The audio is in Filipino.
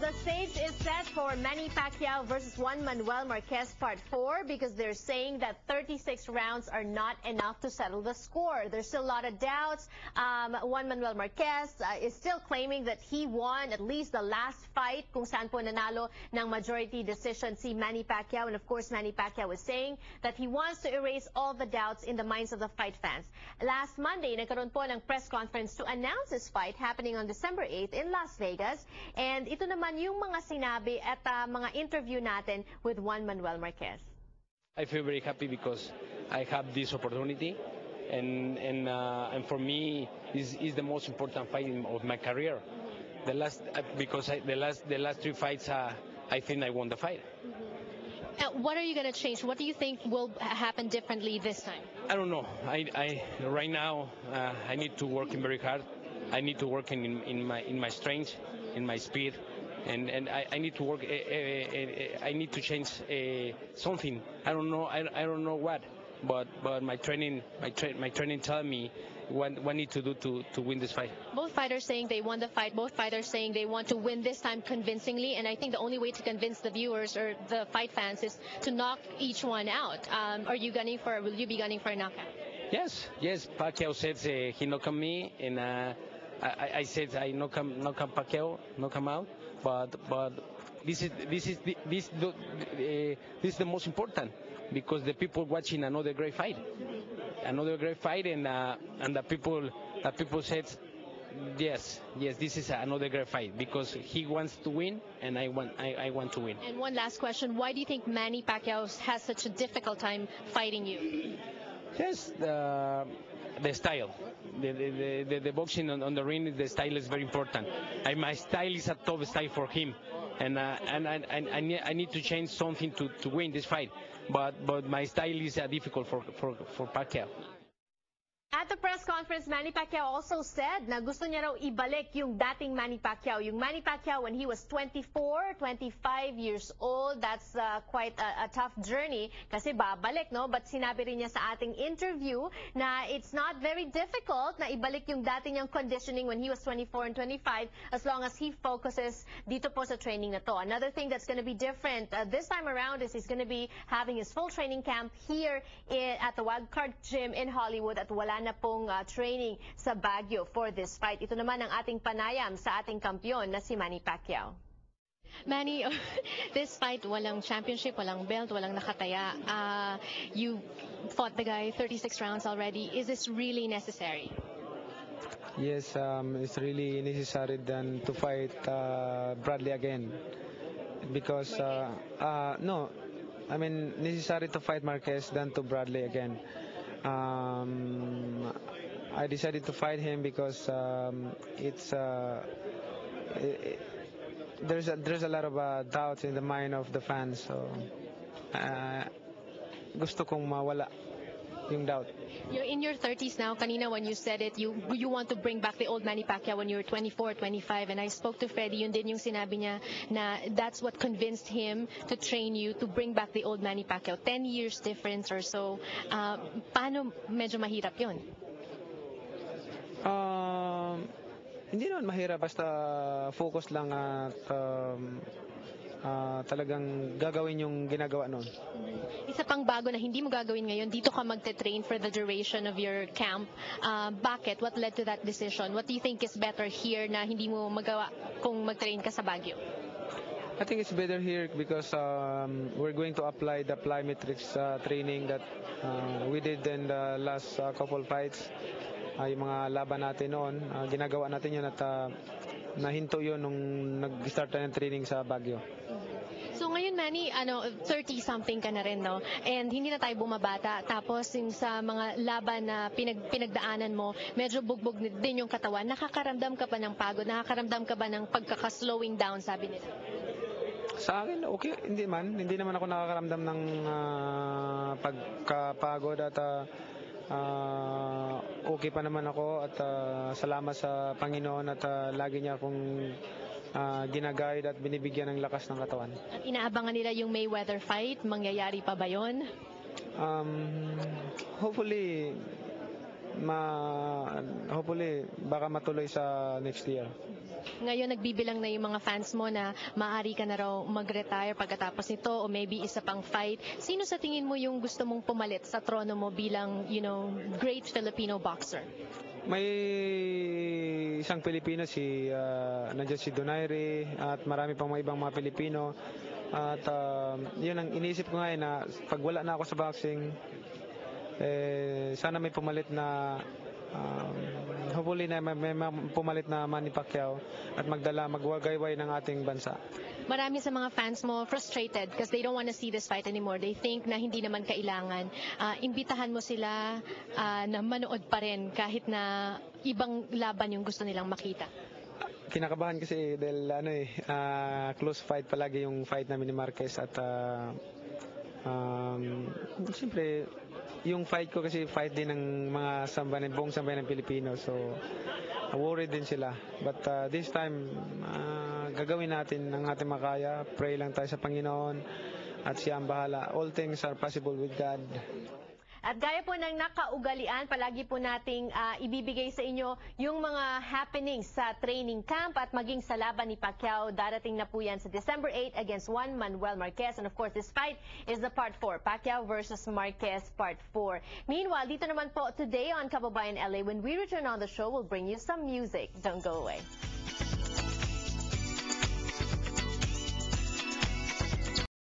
the stage is set for Manny Pacquiao versus Juan Manuel Marquez Part 4 because they're saying that 36 rounds are not enough to settle the score. There's still a lot of doubts. Juan Manuel Marquez is still claiming that he won at least the last fight kung saan po nanalo ng majority decision si Manny Pacquiao. And of course, Manny Pacquiao is saying that he wants to erase all the doubts in the minds of the fight fans. Last Monday, nagkaroon po ng press conference to announce this fight happening on December 8th in Las Vegas. And ito naman yung mga sinabi at mga interview natin with Juan Manuel Marquez. I feel very happy because I have this opportunity, and for me, this is the most important fight of my career. The last the last three fights, I think I won the fight. What are you going to change? What do you think will happen differently this time? I don't know. I right now I need to work very hard. I need to work in my strength, in my speed, and I need to work. I need to change something. I don't know what, but my training tell me what I need to do to win this fight. Both fighters saying they won the fight. Both fighters saying they want to win this time convincingly. And I think the only way to convince the viewers or the fight fans is to knock each one out. Will you be gunning for a knockout? Yes. Pacquiao said he knocked me, and I said I knock Pacquiao, knock him out. But this is the most important, because the people watching another great fight, and the people said yes, this is another great fight because he wants to win and I want to win. And one last question: why do you think Manny Pacquiao has such a difficult time fighting you? Yes, the style. The boxing on the ring, the style is very important. My style is a top style for him, and I need to change something to win this fight. But my style is difficult for Pacquiao. At the press conference, Manny Pacquiao also said na gusto niya raw ibalik yung dating Manny Pacquiao. Yung Manny Pacquiao when he was 24, 25 years old. That's quite a tough journey kasi babalik, no? But sinabi rin niya sa ating interview na it's not very difficult na ibalik yung dating niyang conditioning when he was 24 and 25 as long as he focuses dito po sa training na to. Another thing that's going to be different this time around is he's going to be having his full training camp here at the Wildcard Gym in Hollywood at wala na pong training sa Baguio for this fight. Ito naman ang ating panayam sa ating kampiyon na si Manny Pacquiao. Manny, this fight, walang championship, walang belt, walang nakataya. You fought the guy 36 rounds already. Is this really necessary? Yes, it's really necessary then to fight Bradley again. Because, no, I mean, necessary to fight Marquez than to Bradley again. I decided to fight him because there's a lot of doubts in the mind of the fans, so gusto kong mawala yung doubt. You're in your 30s now. Kanina when you said it, you want to bring back the old Manny Pacquiao when you were 24, 25, and I spoke to Freddie, yun din yung sinabi niya na that's what convinced him to train you to bring back the old Manny Pacquiao. 10 years difference or so. Paano medyo mahirap yun? Hindi naman mahirap, basta focus lang at talagang gagawin yung ginagawa noon. Isa pang bago na hindi mo gagawin ngayon, dito ka magte-train for the duration of your camp. Bakit? What led to that decision? What do you think is better here na hindi mo magawa kung mag-train ka sa Baguio? I think it's better here because we're going to apply the plyometrics training that we did in the last couple fights. Yung mga laban natin noon, ginagawa natin yun at nahinto yun nung nag-start na ng training sa Baguio. So ngayon, Manny, 30-something ka na rin, no? And hindi na tayo bumabata. Tapos yung sa mga laban na pinagdaanan mo, medyo bugbog din yung katawan. Nakakaramdam ka ba ng pagod? Nakakaramdam ka ba ng pagkaka-slowing down, sabi nila? Sa akin, okay. Hindi naman ako nakakaramdam ng pagkapagod at okay pa naman ako at salamat sa Panginoon at lagi niya akong ginagayad at binibigyan ng lakas ng katawan. At inaabangan nila yung Mayweather fight, mangyayari pa ba yun? Hopefully baka matuloy sa next year. Ngayon nagbibilang na yung mga fans mo na maaari ka na raw mag-retire pagkatapos nito o maybe isa pang fight. Sino sa tingin mo yung gusto mong pumalit sa trono mo bilang, great Filipino boxer? May isang Pilipino nandiyan si Donaire at marami pang mga ibang mga Pilipino. At yun ang iniisip ko ngayon na pag wala na ako sa boxing, sana may pumalit na hopefully na may pumalit na Manny Pacquiao at magwagayway ng ating bansa. Marami sa mga fans mo frustrated because they don't want to see this fight anymore. They think na hindi naman kailangan. Imbitahan mo sila na manood pa rin kahit na ibang laban yung gusto nilang makita. Kinakabahan kasi dahil close fight palagi yung fight namin ni Marquez at siyempre yung fight ko kasi fight din ng mga buong sambayan ng Pilipino, so worried din sila, but this time gagawin natin ang ating makaya. Pray lang tayo sa Panginoon at siya ang bahala. All things are possible with God. At gaya po ng nakaugalian, palagi po nating ibibigay sa inyo yung mga happenings sa training camp at maging sa laban ni Pacquiao. Darating na po yan sa December 8 against Juan Manuel Marquez. And of course, this fight is the part 4, Pacquiao versus Marquez part 4. Meanwhile, dito naman po today on Kababayan LA, when we return on the show, we'll bring you some music. Don't go away.